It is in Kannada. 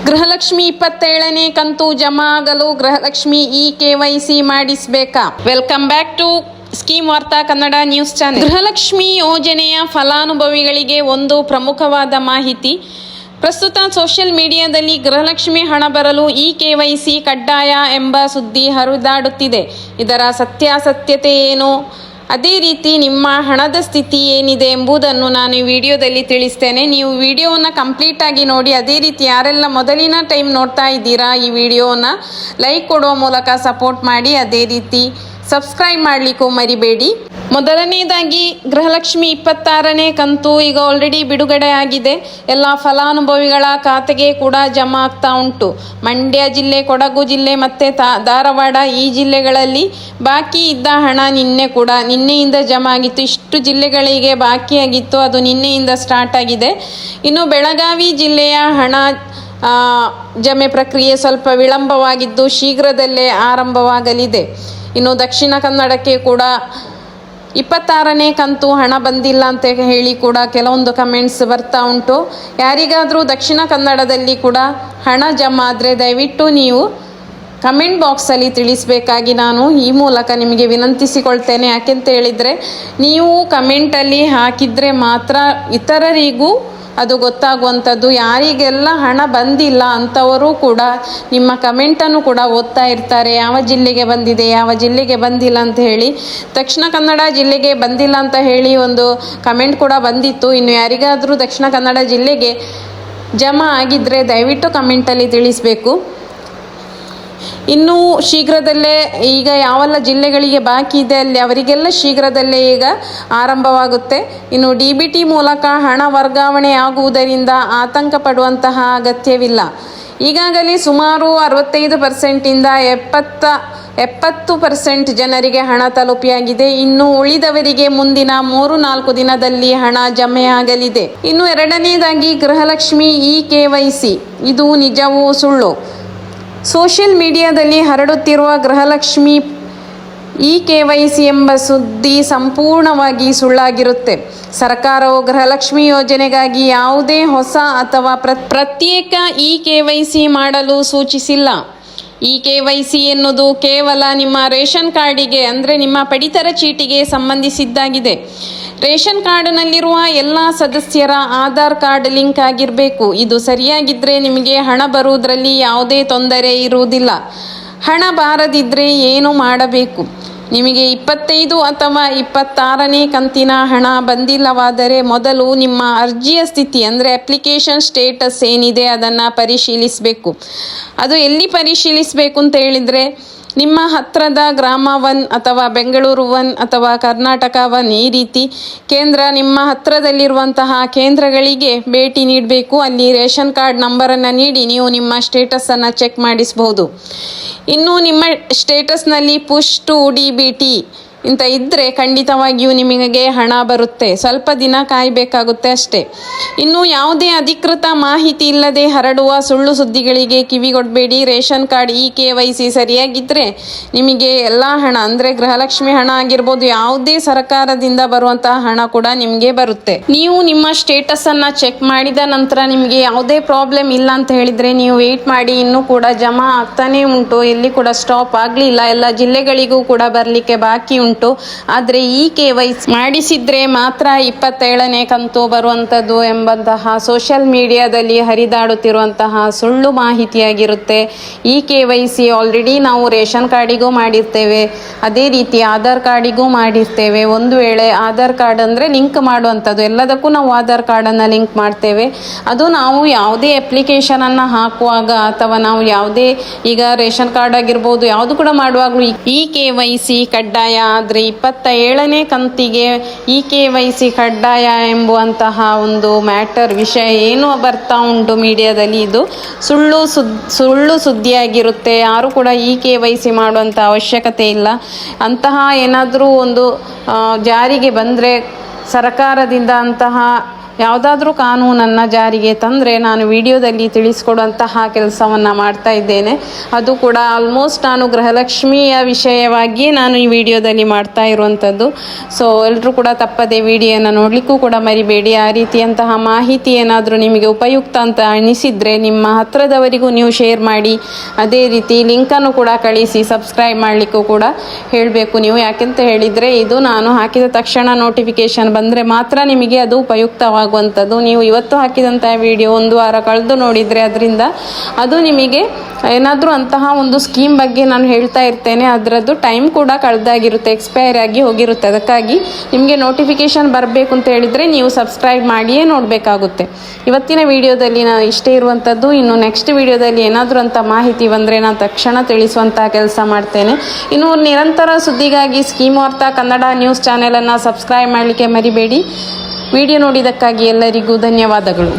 ಗೃಹಲಕ್ಷ್ಮಿ 27ನೇ ಕಂತು ಜಮಾ ಆಗಲು ಗೃಹಲಕ್ಷ್ಮಿ KYC ಮಾಡಿಸಬೇಕಾ? Welcome back to scheme Varta Kannada news channel. Gruhalakshmi ಯೋಜನೆಯ ಫಲಾನುಭವಿಗಳಿಗೆ ಒಂದು ಪ್ರಮುಖವಾದ ಮಾಹಿತಿ. ಪ್ರಸ್ತುತ ಸೋಷಿಯಲ್ ಮೀಡಿಯಾದಲ್ಲಿ ಗೃಹಲಕ್ಷ್ಮಿ ಹಣ ಬರಲು KYC ಕಡ್ಡಾಯ ಎಂಬ ಸುದ್ದಿ ಹರಿದಾಡುತ್ತಿದೆ. ಇದರ ಸತ್ಯಾಸತ್ಯತೆ ಏನು, ಅದೇ ರೀತಿ ನಿಮ್ಮ ಹಣದ ಸ್ಥಿತಿ ಏನಿದೆ ಎಂಬುದನ್ನು ನಾನು ಈ ವಿಡಿಯೋದಲ್ಲಿ ತಿಳಿಸ್ತೇನೆ. ನೀವು ವಿಡಿಯೋವನ್ನು ಕಂಪ್ಲೀಟ್ ಆಗಿ ನೋಡಿ. ಅದೇ ರೀತಿ ಯಾರೆಲ್ಲ ಮೊದಲಿನ ಟೈಮ್ ನೋಡ್ತಾ ಇದ್ದೀರಾ ಈ ವಿಡಿಯೋನ ಲೈಕ್ ಕೊಡುವ ಮೂಲಕ ಸಪೋರ್ಟ್ ಮಾಡಿ. ಅದೇ ರೀತಿ ಸಬ್ಸ್ಕ್ರೈಬ್ ಮಾಡಲಿಕ್ಕೂ ಮರಿಬೇಡಿ. ಮೊದಲನೇದಾಗಿ ಗೃಹಲಕ್ಷ್ಮಿ 26ನೇ ಕಂತು ಈಗ ಆಲ್ರೆಡಿ ಬಿಡುಗಡೆ ಆಗಿದೆ. ಎಲ್ಲ ಫಲಾನುಭವಿಗಳ ಖಾತೆಗೆ ಕೂಡ ಜಮಾ ಆಗ್ತಾ ಉಂಟು. ಮಂಡ್ಯ ಜಿಲ್ಲೆ, ಕೊಡಗು ಜಿಲ್ಲೆ ಮತ್ತು ಧಾರವಾಡ ಈ ಜಿಲ್ಲೆಗಳಲ್ಲಿ ಬಾಕಿ ಇದ್ದ ಹಣ ನಿನ್ನೆಯಿಂದ ಜಮಾ ಆಗಿತ್ತು. ಇಷ್ಟು ಜಿಲ್ಲೆಗಳಿಗೆ ಬಾಕಿಯಾಗಿತ್ತು, ಅದು ನಿನ್ನೆಯಿಂದ ಸ್ಟಾರ್ಟ್ ಆಗಿದೆ. ಇನ್ನು ಬೆಳಗಾವಿ ಜಿಲ್ಲೆಯ ಹಣ ಜಮೆ ಪ್ರಕ್ರಿಯೆ ಸ್ವಲ್ಪ ವಿಳಂಬವಾಗಿದ್ದು ಶೀಘ್ರದಲ್ಲೇ ಆರಂಭವಾಗಲಿದೆ. ಇನ್ನು ದಕ್ಷಿಣ ಕನ್ನಡಕ್ಕೆ ಕೂಡ 26ನೇ ಕಂತು ಹಣ ಬಂದಿಲ್ಲ ಅಂತ ಹೇಳಿ ಕೂಡ ಕೆಲವೊಂದು ಕಮೆಂಟ್ಸ್ ಬರ್ತಾ ಉಂಟು. ಯಾರಿಗಾದರೂ ದಕ್ಷಿಣ ಕನ್ನಡದಲ್ಲಿ ಕೂಡ ಹಣ ಜಮಾ ಆದರೆ ದಯವಿಟ್ಟು ನೀವು ಕಮೆಂಟ್ ಬಾಕ್ಸಲ್ಲಿ ತಿಳಿಸಬೇಕಾಗಿ ನಾನು ಈ ಮೂಲಕ ನಿಮಗೆ ವಿನಂತಿಸಿಕೊಳ್ತೇನೆ. ಯಾಕೆಂತ ಹೇಳಿದರೆ ನೀವು ಕಮೆಂಟಲ್ಲಿ ಹಾಕಿದರೆ ಮಾತ್ರ ಇತರರಿಗೂ ಅದು ಗೊತ್ತಾಗುವಂಥದ್ದು. ಯಾರಿಗೆಲ್ಲ ಹಣ ಬಂದಿಲ್ಲ ಅಂಥವರು ಕೂಡ ನಿಮ್ಮ ಕಮೆಂಟನ್ನು ಕೂಡ ಓದ್ತಾ ಇರ್ತಾರೆ. ಯಾವ ಜಿಲ್ಲೆಗೆ ಬಂದಿದೆ, ಯಾವ ಜಿಲ್ಲೆಗೆ ಬಂದಿಲ್ಲ ಅಂತ ಹೇಳಿ. ದಕ್ಷಿಣ ಕನ್ನಡ ಜಿಲ್ಲೆಗೆ ಬಂದಿಲ್ಲ ಅಂತ ಹೇಳಿ ಒಂದು ಕಮೆಂಟ್ ಕೂಡ ಬಂದಿತ್ತು. ಇನ್ನು ಯಾರಿಗಾದರೂ ದಕ್ಷಿಣ ಕನ್ನಡ ಜಿಲ್ಲೆಗೆ ಜಮಾ ಆಗಿದ್ದರೆ ದಯವಿಟ್ಟು ಕಮೆಂಟಲ್ಲಿ ತಿಳಿಸಬೇಕು. ಇನ್ನು ಶೀಘ್ರದಲ್ಲೇ ಈಗ ಯಾವೆಲ್ಲ ಜಿಲ್ಲೆಗಳಿಗೆ ಬಾಕಿ ಇದೆ ಅಲ್ಲಿ ಅವರಿಗೆಲ್ಲ ಶೀಘ್ರದಲ್ಲೇ ಈಗ ಆರಂಭವಾಗುತ್ತೆ. ಇನ್ನು DBT ಮೂಲಕ ಹಣ ವರ್ಗಾವಣೆ ಆಗುವುದರಿಂದ ಆತಂಕ ಪಡುವಂತಹ ಅಗತ್ಯವಿಲ್ಲ. ಈಗಾಗಲೇ ಸುಮಾರು 65%ಇಂದ 70% ಜನರಿಗೆ ಹಣ ತಲುಪಿಯಾಗಿದೆ. ಇನ್ನು ಉಳಿದವರಿಗೆ ಮುಂದಿನ 3-4 ದಿನದಲ್ಲಿ ಹಣ ಜಮೆಯಾಗಲಿದೆ. ಇನ್ನು ಎರಡನೇದಾಗಿ ಗೃಹಲಕ್ಷ್ಮಿ KYC ಇದು ನಿಜವೂ ಸುಳ್ಳು? ಸೋಷಿಯಲ್ ಮೀಡಿಯಾದಲ್ಲಿ ಹರಡುತ್ತಿರುವ ಗೃಹಲಕ್ಷ್ಮಿ KYC ಎಂಬ ಸುದ್ದಿ ಸಂಪೂರ್ಣವಾಗಿ ಸುಳ್ಳಾಗಿರುತ್ತೆ. ಸರ್ಕಾರವು ಗೃಹಲಕ್ಷ್ಮಿ ಯೋಜನೆಗಾಗಿ ಯಾವುದೇ ಹೊಸ ಅಥವಾ ಪ್ರತ್ಯೇಕ KYC ಮಾಡಲು ಸೂಚಿಸಿಲ್ಲ. KYC ಎನ್ನುವುದು ಕೇವಲ ನಿಮ್ಮ ರೇಷನ್ ಕಾರ್ಡಿಗೆ ಅಂದರೆ ನಿಮ್ಮ ಪಡಿತರ ಚೀಟಿಗೆ ಸಂಬಂಧಿಸಿದ್ದಾಗಿದೆ. ರೇಷನ್ ಕಾರ್ಡ್ನಲ್ಲಿರುವ ಎಲ್ಲ ಸದಸ್ಯರ ಆಧಾರ್ ಕಾರ್ಡ್ ಲಿಂಕ್ ಆಗಿರಬೇಕು. ಇದು ಸರಿಯಾಗಿದ್ದರೆ ನಿಮಗೆ ಹಣ ಬರುವುದರಲ್ಲಿ ಯಾವುದೇ ತೊಂದರೆ ಇರುವುದಿಲ್ಲ. ಹಣ ಬಾರದಿದ್ದರೆ ಏನು ಮಾಡಬೇಕು? ನಿಮಗೆ 25 ಅಥವಾ 26ನೇ ಕಂತಿನ ಹಣ ಬಂದಿಲ್ಲವಾದರೆ ಮೊದಲು ನಿಮ್ಮ ಅರ್ಜಿಯ ಸ್ಥಿತಿ ಅಂದರೆ ಅಪ್ಲಿಕೇಶನ್ ಸ್ಟೇಟಸ್ ಏನಿದೆ ಅದನ್ನು ಪರಿಶೀಲಿಸಬೇಕು. ಅದು ಎಲ್ಲಿ ಪರಿಶೀಲಿಸಬೇಕು ಅಂತ ಹೇಳಿದರೆ ನಿಮ್ಮ ಹತ್ತಿರದ ಗ್ರಾಮ 1 ಅಥವಾ ಬೆಂಗಳೂರು 1 ಅಥವಾ ಕರ್ನಾಟಕ 1 ಈ ರೀತಿ ಕೇಂದ್ರ ನಿಮ್ಮ ಹತ್ತಿರದಲ್ಲಿರುವಂತಹ ಕೇಂದ್ರಗಳಿಗೆ ಭೇಟಿ ನೀಡಬೇಕು. ಅಲ್ಲಿ ರೇಷನ್ ಕಾರ್ಡ್ ನಂಬರನ್ನು ನೀಡಿ ನೀವು ನಿಮ್ಮ ಸ್ಟೇಟಸನ್ನು ಚೆಕ್ ಮಾಡಿಸಬಹುದು. ಇನ್ನು ನಿಮ್ಮ ಸ್ಟೇಟಸ್ನಲ್ಲಿ ಪುಷ್ ಟು DBT ಇಂತ ಇದ್ದರೆ ಖಂಡಿತವಾಗಿಯೂ ನಿಮಗೆ ಹಣ ಬರುತ್ತೆ. ಸ್ವಲ್ಪ ದಿನ ಕಾಯಬೇಕಾಗುತ್ತೆ ಅಷ್ಟೇ. ಇನ್ನು ಯಾವುದೇ ಅಧಿಕೃತ ಮಾಹಿತಿ ಇಲ್ಲದೆ ಹರಡುವ ಸುಳ್ಳು ಸುದ್ದಿಗಳಿಗೆ ಕಿವಿಗೊಡಬೇಡಿ. ರೇಷನ್ ಕಾರ್ಡ್ KYC ಸರಿಯಾಗಿದ್ದರೆ ನಿಮಗೆ ಎಲ್ಲ ಹಣ ಅಂದರೆ ಗೃಹಲಕ್ಷ್ಮಿ ಹಣ ಆಗಿರ್ಬೋದು, ಯಾವುದೇ ಸರ್ಕಾರದಿಂದ ಬರುವಂತಹ ಹಣ ಕೂಡ ನಿಮಗೆ ಬರುತ್ತೆ. ನೀವು ನಿಮ್ಮ ಸ್ಟೇಟಸನ್ನು ಚೆಕ್ ಮಾಡಿದ ನಂತರ ನಿಮಗೆ ಯಾವುದೇ ಪ್ರಾಬ್ಲಮ್ ಇಲ್ಲ ಅಂತ ಹೇಳಿದರೆ ನೀವು ವೆಯ್ಟ್ ಮಾಡಿ. ಇನ್ನೂ ಕೂಡ ಜಮಾ ಆಗ್ತಾನೇ ಉಂಟು, ಎಲ್ಲಿ ಕೂಡ ಸ್ಟಾಪ್ ಆಗಲಿಲ್ಲ. ಎಲ್ಲ ಜಿಲ್ಲೆಗಳಿಗೂ ಕೂಡ ಬರಲಿಕ್ಕೆ ಬಾಕಿ ಉಂಟು. ಆದರೆ KYC ಮಾಡಿಸಿದ್ರೆ ಮಾತ್ರ 27ನೇ ಕಂತು ಬರುವಂಥದ್ದು ಎಂಬಂತಹ ಸೋಷಿಯಲ್ ಮೀಡಿಯಾದಲ್ಲಿ ಹರಿದಾಡುತ್ತಿರುವಂತಹ ಸುಳ್ಳು ಮಾಹಿತಿಯಾಗಿರುತ್ತೆ. KYC ಆಲ್ರೆಡಿ ನಾವು ರೇಷನ್ ಕಾರ್ಡಿಗೂ ಮಾಡಿರ್ತೇವೆ, ಅದೇ ರೀತಿ ಆಧಾರ್ ಕಾರ್ಡಿಗೂ ಮಾಡಿರ್ತೇವೆ. ಒಂದು ವೇಳೆ ಆಧಾರ್ ಕಾರ್ಡ್ ಅಂದರೆ ಲಿಂಕ್ ಮಾಡುವಂಥದ್ದು, ಎಲ್ಲದಕ್ಕೂ ನಾವು ಆಧಾರ್ ಕಾರ್ಡನ್ನು ಲಿಂಕ್ ಮಾಡ್ತೇವೆ. ಅದು ನಾವು ಯಾವುದೇ ಅಪ್ಲಿಕೇಶನನ್ನು ಹಾಕುವಾಗ ಅಥವಾ ನಾವು ಯಾವುದೇ ಈಗ ರೇಷನ್ ಕಾರ್ಡ್ ಆಗಿರ್ಬೋದು ಯಾವುದು ಕೂಡ ಮಾಡುವಾಗಲೂ KYC ಕಡ್ಡಾಯ. ಆದರೆ 27ನೇ ಕಂತಿಗೆ KYC ಕಡ್ಡಾಯ ಎಂಬುವಂತಹ ಒಂದು ವಿಷಯ ಏನು ಬರ್ತಾ ಉಂಟು ಮೀಡಿಯಾದಲ್ಲಿ, ಇದು ಸುಳ್ಳು ಸುದ್ದಿಯಾಗಿರುತ್ತೆ. ಯಾರು ಕೂಡ KYC ಮಾಡುವಂಥ ಅವಶ್ಯಕತೆ ಇಲ್ಲ. ಅಂತಹ ಏನಾದರೂ ಒಂದು ಜಾರಿಗೆ ಬಂದರೆ ಸರ್ಕಾರದಿಂದ ಅಂತಹ ಯಾವುದಾದ್ರೂ ಕಾನೂನನ್ನು ಜಾರಿಗೆ ತಂದರೆ ನಾನು ವಿಡಿಯೋದಲ್ಲಿ ತಿಳಿಸ್ಕೊಡುವಂತಹ ಕೆಲಸವನ್ನು ಮಾಡ್ತಾ ಇದ್ದೇನೆ. ಅದು ಕೂಡ ಆಲ್ಮೋಸ್ಟ್ ನಾನು ಗೃಹಲಕ್ಷ್ಮಿಯ ವಿಷಯವಾಗಿಯೇ ನಾನು ಈ ವಿಡಿಯೋದಲ್ಲಿ ಮಾಡ್ತಾ ಇರುವಂಥದ್ದು. ಸೊ ಎಲ್ಲರೂ ಕೂಡ ತಪ್ಪದೆ ವಿಡಿಯೋನ ನೋಡಲಿಕ್ಕೂ ಕೂಡ ಮರಿಬೇಡಿ. ಆ ರೀತಿಯಂತಹ ಮಾಹಿತಿ ಏನಾದರೂ ನಿಮಗೆ ಉಪಯುಕ್ತ ಅಂತ ಅನಿಸಿದರೆ ನಿಮ್ಮ ಹತ್ತಿರದವರಿಗೂ ನೀವು ಶೇರ್ ಮಾಡಿ. ಅದೇ ರೀತಿ ಲಿಂಕನ್ನು ಕೂಡ ಕಳಿಸಿ, ಸಬ್ಸ್ಕ್ರೈಬ್ ಮಾಡಲಿಕ್ಕೂ ಕೂಡ ಹೇಳಬೇಕು ನೀವು. ಯಾಕೆಂತ ಹೇಳಿದರೆ ಇದು ನಾನು ಹಾಕಿದ ತಕ್ಷಣ ನೋಟಿಫಿಕೇಶನ್ ಬಂದರೆ ಮಾತ್ರ ನಿಮಗೆ ಅದು ಉಪಯುಕ್ತವಾಗುವಂಥದ್ದು. ನೀವು ಇವತ್ತು ಹಾಕಿದಂಥ ವಿಡಿಯೋ ಒಂದು ವಾರ ಕಳೆದು ನೋಡಿದರೆ ಅದರಿಂದ ಅದು ನಿಮಗೆ ಏನಾದರೂ ಅಂತಹ ಒಂದು ಸ್ಕೀಮ್ ಬಗ್ಗೆ ನಾನು ಹೇಳ್ತಾ ಇರ್ತೇನೆ, ಅದರದ್ದು ಟೈಮ್ ಕೂಡ ಕಳೆದಾಗಿರುತ್ತೆ, ಎಕ್ಸ್ಪೈರ್ ಆಗಿ ಹೋಗಿರುತ್ತೆ. ಅದಕ್ಕಾಗಿ ನಿಮಗೆ ನೋಟಿಫಿಕೇಶನ್ ಬರಬೇಕು ಅಂತ ಹೇಳಿದರೆ ನೀವು ಸಬ್ಸ್ಕ್ರೈಬ್ ಮಾಡಿಯೇ ನೋಡಬೇಕಾಗುತ್ತೆ. ಇವತ್ತಿನ ವಿಡಿಯೋದಲ್ಲಿ ನಾನು ಇಷ್ಟೇ ಇರುವಂಥದ್ದು. ಇನ್ನು ನೆಕ್ಸ್ಟ್ ವಿಡಿಯೋದಲ್ಲಿ ಏನಾದರೂ ಅಂತ ಮಾಹಿತಿ ಬಂದರೆ ನಾನು ತಕ್ಷಣ ತಿಳಿಸುವಂಥ ಕೆಲಸ ಮಾಡ್ತೇನೆ. ಇನ್ನು ನಿರಂತರ ಸುದ್ದಿಗಾಗಿ scheme Varta Kannada news ಚಾನೆಲನ್ನು subscribe ಮಾಡಲಿಕ್ಕೆ ಮರಿಬೇಡಿ. ವಿಡಿಯೋ ನೋಡಿದ್ದಕ್ಕಾಗಿ ಎಲ್ಲರಿಗೂ ಧನ್ಯವಾದಗಳು.